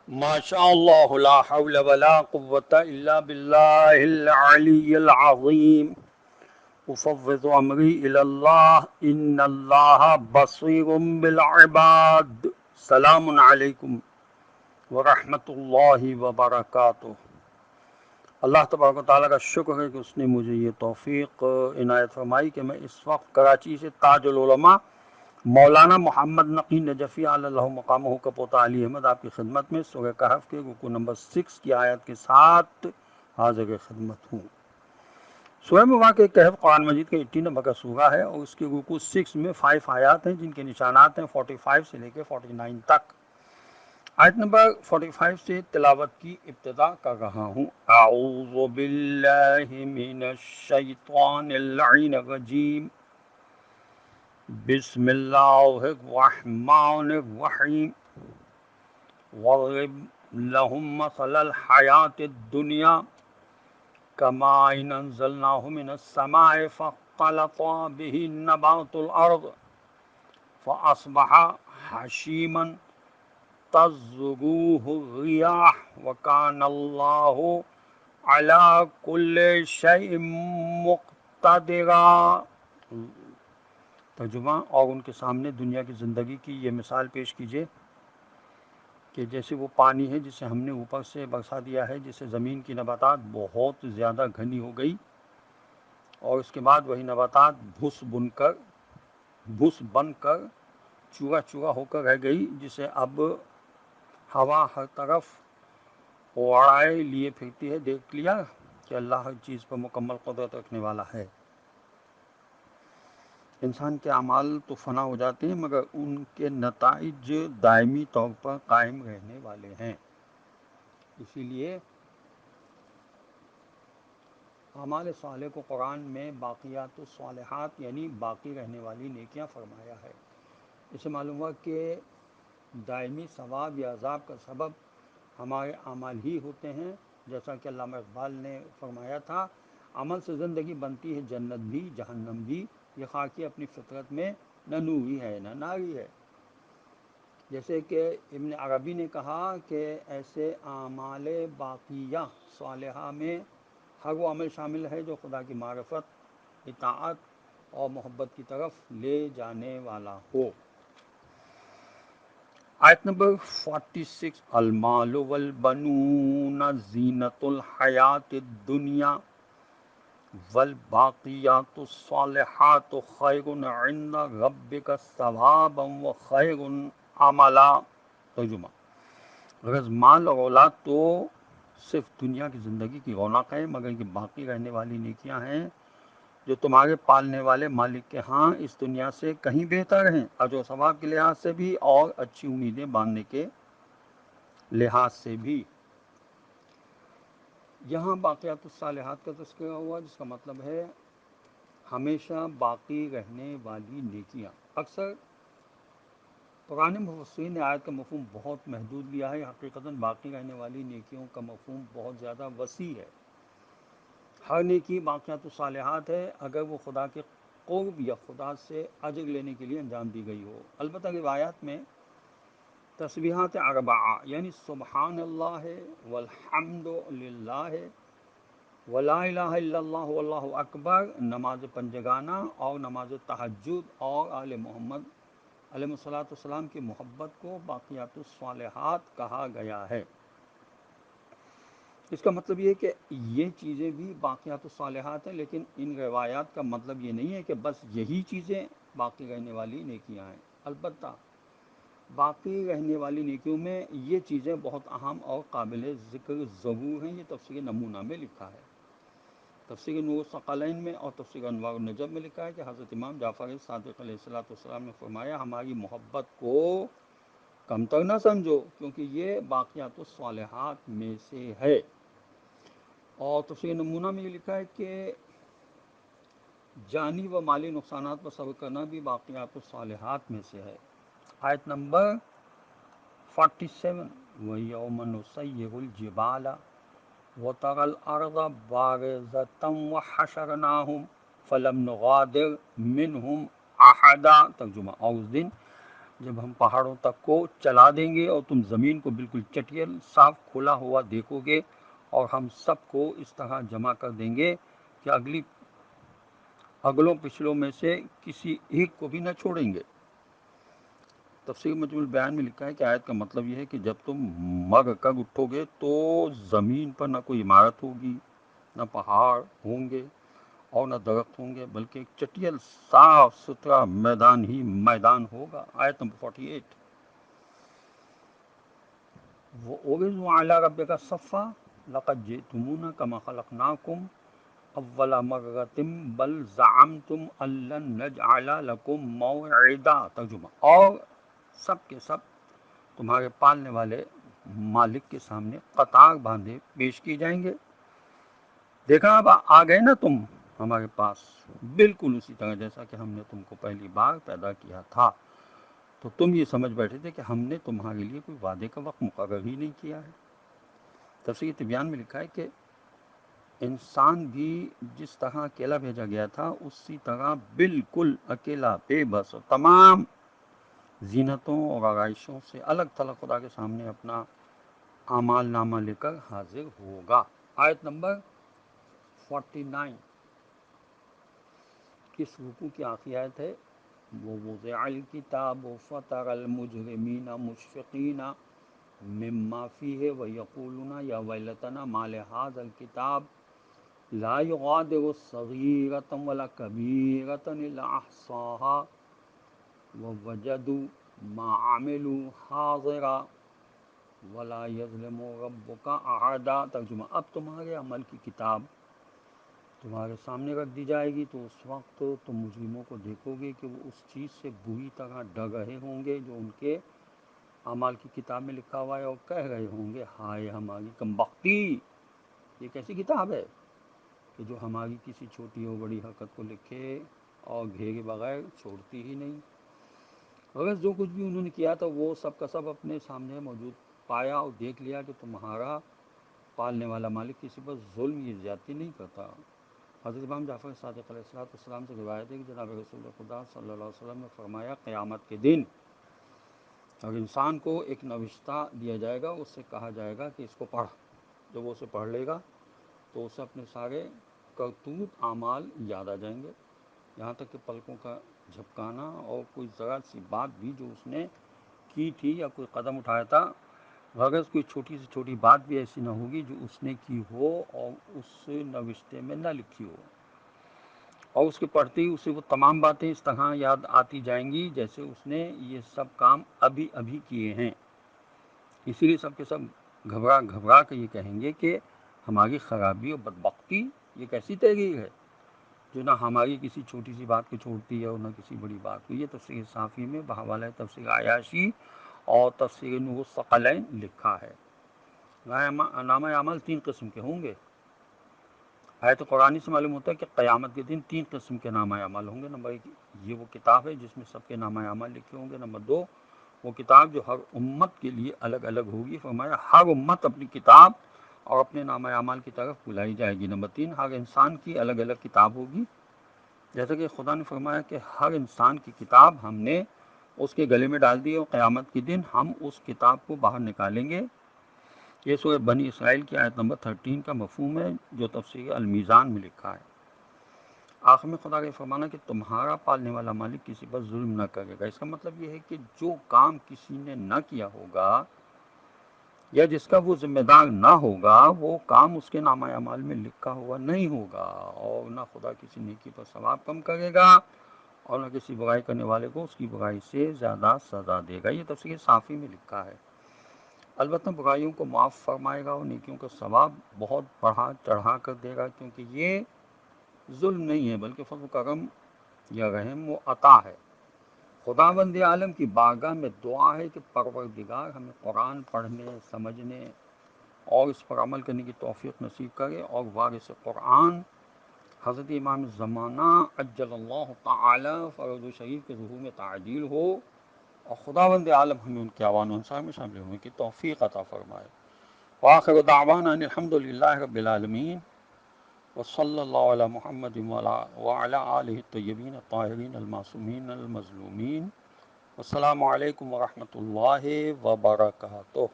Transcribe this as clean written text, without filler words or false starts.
ماشاء اللہ لا حول ولا قوة الا باللہ العلی العظیم افوض امری الی اللہ ان اللہ بصیر بالعباد سلام علیکم ورحمۃ اللہ وبرکاتہ۔ اللہ تبارک و تعالیٰ کا شکر ہے کہ اس نے مجھے یہ توفیق عنایت فرمائی کہ میں اس وقت کراچی سے تاج العلماء مولانا محمد نقی نجفی علی اللہ مقامہ کا پوتا علی احمد آپ کی خدمت میں سورہ کہف کے رکوع نمبر 6 کی آیت کے ساتھ حاضر خدمت ہوں۔ سورہ مبارکہ کہف قرآن مجید کا 80 نمبر کا سورہ ہے اور اس کے رکوع 6 میں 5 آیات ہیں جن کے نشانات ہیں 45 سے لے کے 49 تک۔ آیت نمبر 45 سے تلاوت کی ابتدا کر رہا ہوں۔ اعوذ باللہ من الشیطان اللعین الرجیم، بسم اللہ الرحمن الرحیم۔ واضرب لهم مثل الحیاة الدنیا كماء انزلناه من السماء فاختلط به نبات الارض فاصبح حشیما تذروه الرياح وكان الله على كل شيء مقتدرا۔ ترجمہ، اور ان کے سامنے دنیا کی زندگی کی یہ مثال پیش کیجیے کہ جیسے وہ پانی ہے جسے ہم نے اوپر سے برسا دیا ہے، جسے زمین کی نباتات بہت زیادہ گھنی ہو گئی اور اس کے بعد وہی نباتات بھس بن کر چورا چورا ہو کر رہ گئی، جسے اب ہوا ہر طرف اڑائے لیے پھرتی ہے۔ دیکھ لیا کہ اللہ ہر چیز پر مکمل قدرت رکھنے والا ہے۔ انسان کے اعمال تو فنا ہو جاتے ہیں مگر ان کے نتائج دائمی طور پر قائم رہنے والے ہیں۔ اسی لیے اعمال صالح کو قرآن میں باقیات الصالحات یعنی باقی رہنے والی نیکیاں فرمایا ہے۔ اسے معلوم ہوا کہ دائمی ثواب یا عذاب کا سبب ہمارے اعمال ہی ہوتے ہیں، جیسا کہ علامہ اقبال نے فرمایا تھا، عمل سے زندگی بنتی ہے جنت بھی جہنم بھی، یہ خاکی اپنی فطرت میں نہ نوری ہے نہ ناری ہے۔ جیسے کہ ابن عربی نے کہا کہ ایسے اعمال باقیہ صالحہ میں ہر وہ عمل شامل ہے جو خدا کی معرفت، اطاعت اور محبت کی طرف لے جانے والا ہو۔ آیت نمبر 46، المال والبنون زینت الحیات الدنیا والباقیات الصالحات خیر عند ربک ثوابا وخیر عملا۔ ترجمہ، غرض مال اور اولاد تو صرف دنیا کی زندگی کی رونق ہے مگر یہ باقی رہنے والی نیکیاں ہیں جو تمہارے پالنے والے مالک کے ہاں اس دنیا سے کہیں بہتر ہیں، اجر و ثواب کے لحاظ سے بھی اور اچھی امیدیں باندھنے کے لحاظ سے بھی۔ یہاں باقیات الصالحات کا تذکرہ ہوا جس کا مطلب ہے ہمیشہ باقی رہنے والی نیکیاں۔ اکثر پرانے مفسرین نے آیت کا مفہوم بہت محدود لیا ہے، حقیقتاً باقی رہنے والی نیکیوں کا مفہوم بہت زیادہ وسیع ہے۔ ہر نیکی باقیات الصالحات ہے اگر وہ خدا کے قرب یا خدا سے اجر لینے کے لیے انجام دی گئی ہو۔ البتہ روایات میں تسبیحات اربعہ یعنی سبحان اللہ ہے، والحمد للہ ہے، ولا الہ الا اللہ واللہ اکبر، نماز پنجگانہ اور نماز تہجد اور آل محمد علیہ الصلوۃ والسلام کی محبت کو باقیات الصالحات کہا گیا ہے۔ اس کا مطلب یہ ہے کہ یہ چیزیں بھی باقیات الصالحات ہیں، لیکن ان روایات کا مطلب یہ نہیں ہے کہ بس یہی چیزیں باقی رہنے والی نیکیاں ہیں۔ البتہ باقی رہنے والی نیکیوں میں یہ چیزیں بہت اہم اور قابل ذکر ضرور ہیں۔ یہ تفسیر نمونہ میں لکھا ہے، تفسیر نور الثقلین میں اور تفسیر انوار النجم میں لکھا ہے کہ حضرت امام جعفر صادق علیہ الصلوۃ والسلام نے فرمایا ہماری محبت کو کمتر نہ سمجھو کیونکہ یہ باقیات الصالحات میں سے ہے۔ اور تفسیر نمونہ میں یہ لکھا ہے کہ جانی و مالی نقصانات پر صبر کرنا بھی باقیات الصالحات میں سے ہے۔ آیت نمبر 47، وَيَوْمَ نُسَيِّرُ الْجِبَالَ وَتَرَى الْأَرْضَ بَارِزَةً وَحَشَرْنَاهُمْ فَلَمْ نُغَادِرْ مِنْهُمْ أَحَدًا۔ ترجمہ، اور اس دن جب ہم پہاڑوں تک کو چلا دیں گے اور تم زمین کو بالکل چٹیل صاف کھلا ہوا دیکھو گے، اور ہم سب کو اس طرح جمع کر دیں گے کہ اگلوں پچھلوں میں سے کسی ایک کو بھی نہ چھوڑیں گے۔ تفسیر مجموع البیان میں لکھا ہے کہ آیت کا مطلب یہ ہے کہ جب تم مر کر اٹھو گے تو زمین پر نہ کوئی عمارت ہوگی، نہ پہاڑ ہوں گے اور نہ درخت ہوں گے، بلکہ ایک چٹیل صاف ستھرا میدان ہی میدان ہوگا۔ آیت نمبر 48۔ وَأُرِدُوا عَلَىٰ رَبِّكَ صَفًّا لَقَدْ جِئْتُمُونَا كَمَا خَلَقْنَاكُمْ اول مرتم بل زعمتم ان لن نجعل لکم موعدا۔ ترجمہ: اور سب کے سب تمہارے پالنے والے مالک کے سامنے قطار باندھے پیش کی جائیں گے۔ دیکھا اب آ گئے نا تم ہمارے پاس، بالکل اسی طرح جیسا کہ ہم نے تم کو پہلی بار پیدا کیا تھا، تو تم یہ سمجھ بیٹھے تھے کہ ہم نے تمہارے لیے کوئی وعدے کا وقت مقرر ہی نہیں کیا ہے۔ تفسیر تبیان میں لکھا ہے کہ انسان بھی جس طرح اکیلا بھیجا گیا تھا اسی طرح بالکل اکیلا، بے بس، اور تمام زینتوں اور آرائشوں سے الگ تھلگ خدا کے سامنے اپنا اعمال نامہ لے کر حاضر ہوگا۔ آیت نمبر 49 کس رکوع کی آخری آیت ہے؟ وَوُضِعَ الْكِتَابُ فَتَرَى الْمُجْرِمِينَ مُشْفِقِينَ مِمَّا فِيهِ وَيَقُولُونَ يَا وَيْلَتَنَا مَا لِهَٰذَا الْكِتَابِ لَا يُغَادِرُ صَغِيرَةً وَلَا كَبِيرَةً إِلَّا أَحْصَاهَا وَوَجَدُوا مَا عَمِلُوا حَاضِرًا وَلَا يَظْلِمُ رَبُّكَ أَحَدًا۔ ترجمہ: اب تمہارے عمل کی کتاب تمہارے سامنے رکھ دی جائے گی تو اس وقت تم مجرموں کو دیکھو گے کہ وہ اس چیز سے بری طرح ڈر رہے ہوں گے جو ان کے اعمال کی کتاب میں لکھا ہوا ہے، اور کہہ رہے ہوں گے ہائے ہماری کمبختی، یہ کیسی کتاب ہے کہ جو ہماری کسی چھوٹی اور بڑی حرکت کو لکھے اور گھیرے بغیر چھوڑتی ہی نہیں۔ اگر جو کچھ بھی انہوں نے کیا تھا وہ سب کا سب اپنے سامنے موجود پایا اور دیکھ لیا کہ تمہارا پالنے والا مالک کسی پر ظلم یا زیادتی نہیں کرتا۔ حضرت امام جعفر صادق علیہ السلام سے روایت ہے کہ جناب رسول خدا صلی اللہ علیہ وسلم نے فرمایا قیامت کے دن اور انسان کو ایک نوشتہ دیا جائے گا، اس سے کہا جائے گا کہ اس کو پڑھ۔ جب وہ اسے پڑھ لے گا تو اسے اپنے سارے کرتوت اعمال یاد آ جائیں گے، یہاں تک کہ پلکوں کا جھپکانا اور کوئی ذرا سی بات بھی جو اس نے کی تھی یا کوئی قدم اٹھایا تھا، غرض کوئی چھوٹی سے چھوٹی بات بھی ایسی نہ ہوگی جو اس نے کی ہو اور اس نوشتے میں نہ لکھی ہو، اور اس کے پڑھتے ہی اسے وہ تمام باتیں اس طرح یاد آتی جائیں گی جیسے اس نے یہ سب کام ابھی ابھی کیے ہیں۔ اسی لیے سب کے سب گھبرا گھبرا کے یہ کہیں گے کہ ہماری خرابی اور بدبختی یہ کیسی تحریر ہے جو نہ ہماری کسی چھوٹی سی بات کو چھوڑتی ہے اور نہ کسی بڑی بات کو۔ یہ تفسیر صافی میں بحوالہ تفسیر عیاشی اور تفسیر نور الثقلین لکھا ہے۔ نامہ اعمال 3 قسم کے ہوں گے۔ آیت قرآنی سے معلوم ہوتا ہے کہ قیامت کے دن 3 قسم کے نامہ اعمال ہوں گے۔ نمبر 1 یہ وہ کتاب ہے جس میں سب کے نامہ اعمال لکھے ہوں گے۔ نمبر 2 وہ کتاب جو ہر امت کے لیے الگ الگ ہوگی، فرمایا ہر امت اپنی کتاب اور اپنے نامہ اعمال کی طرف بلائی جائے گی۔ نمبر 3 ہر انسان کی الگ الگ کتاب ہوگی، جیسا کہ خدا نے فرمایا کہ ہر انسان کی کتاب ہم نے اس کے گلے میں ڈال دی اور قیامت کے دن ہم اس کتاب کو باہر نکالیں گے۔ یہ سورہ بنی اسرائیل کی آیت نمبر 13 کا مفہوم ہے جو تفسیر المیزان میں لکھا ہے۔ آخر میں خدا کا فرمانا کہ تمہارا پالنے والا مالک کسی پر ظلم نہ کرے گا، اس کا مطلب یہ ہے کہ جو کام کسی نے نہ کیا ہوگا یا جس کا وہ ذمہ دار نہ ہوگا وہ کام اس کے نامہ اعمال میں لکھا ہوا نہیں ہوگا، اور نہ خدا کسی نیکی پر ثواب کم کرے گا اور نہ کسی برائی کرنے والے کو اس کی برائی سے زیادہ سزا دے گا۔ یہ تفسیر صافی میں لکھا ہے۔ البتہ برائیوں کو معاف فرمائے گا اور نیکیوں کا ثواب بہت بڑھا چڑھا کر دے گا، کیونکہ یہ ظلم نہیں ہے بلکہ فضل و کرم یا رحم و عطا ہے۔ خداوند عالم کی بارگاہ میں دعا ہے کہ پروردگار ہمیں قرآن پڑھنے، سمجھنے اور اس پر عمل کرنے کی توفیق نصیب کرے، اور وارث قرآن حضرت امام زمانہ عجل اللہ تعالی فرج شریف کے ظہور میں تعجیل ہو، اور خداوند عالم ہمیں ان کے اعوان و انصار میں شامل ہونے کی توفیق عطا فرمائے۔ وآخر دعوانا ان الحمد للہ رب العالمین، وصلی اللہ علی محمد وعلی آلہ الطیبین الطاہرین المعصومین المظلومین، السلام علیکم ورحمۃ اللہ وبرکاتہ.